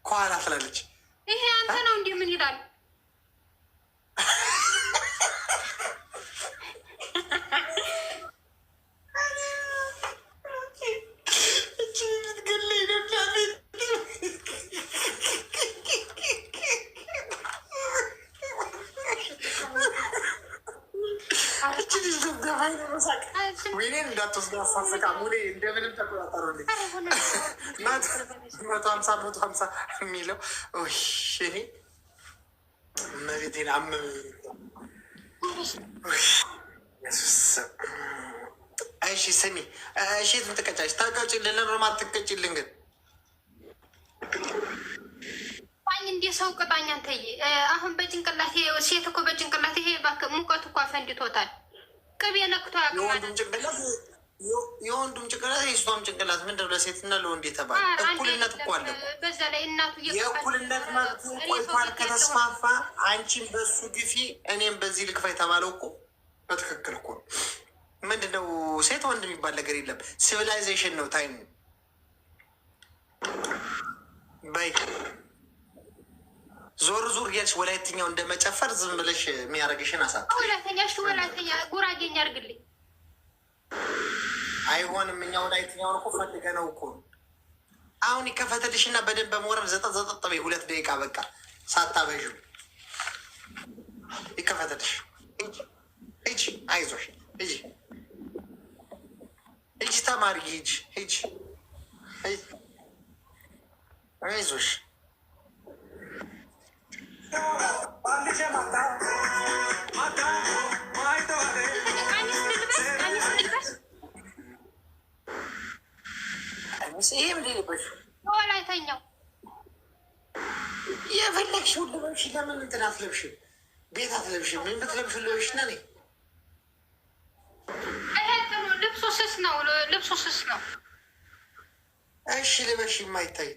ከኋላ ትላለች። ይሄ አንተ ነው እንዲህ ምን ይላል? ወይኔን እንዳትወስድ አሳስቃ ሙሌ እንደምንም ተቆጣጠሩልኝ። 150 የሚለው መቤቴን እሺ ስሚ፣ እሺ የቱን ትቀጫለሽ? ታውቂው ለኖርማ ትቀጭልን ግን እንደ ሰው ቅጣኝ አንተዬ። አሁን በጭንቅላት ሴት እኮ በጭንቅላት ይሄ ሙቀቱ እኮ አፈንድቶታል። ቅቤ ነክቶ የወንዱም ጭንቅላት የእሷም ጭንቅላት ምንድን ነው? ለሴትና ለወንድ የተባለ እኩልነት እኮ አለ። በዛ ላይ እናቱ የእኩልነት መብት ቆይቷል ከተስፋፋ፣ አንቺም በሱ ግፊ እኔም በዚህ ልክፋ የተባለው እኮ በትክክል እኮ ነው። ምንድነው ሴት ወንድ የሚባል ነገር የለም። ሲቪላይዜሽን ነው ታይም በይ ዞር ዞር እያልሽ ወላይትኛው እንደመጨፈር ዝም ብለሽ የሚያደርግሽን አሳ ወላይተኛ ጉራጌኛ አድርግልኝ። አይሆንም። እኛ ወላይትኛውን እኮ ፈልገ ነው እኮ አሁን ይከፈትልሽ እና በደንብ በመውረድ ዘጠጥ በይ 2 ደቂቃ በቃ ሳታበዡ ይከፈትልሽ። ሂጂ አይዞሽ፣ ሂጂ ተማሪ፣ ሂጂ አይዞሽ። ይሄም ልልበሽ ወላይተኛው የፈለግሽውን ልበሽ። ለምን እንትን አትለብሽም? ቤት አትለብሽም? ምን ብትለብሽ ልበሽ ና ልብሱ ስስ ነው። ልብሱ ስስ ነው። እሺ ልበሽ፣ የማይታይ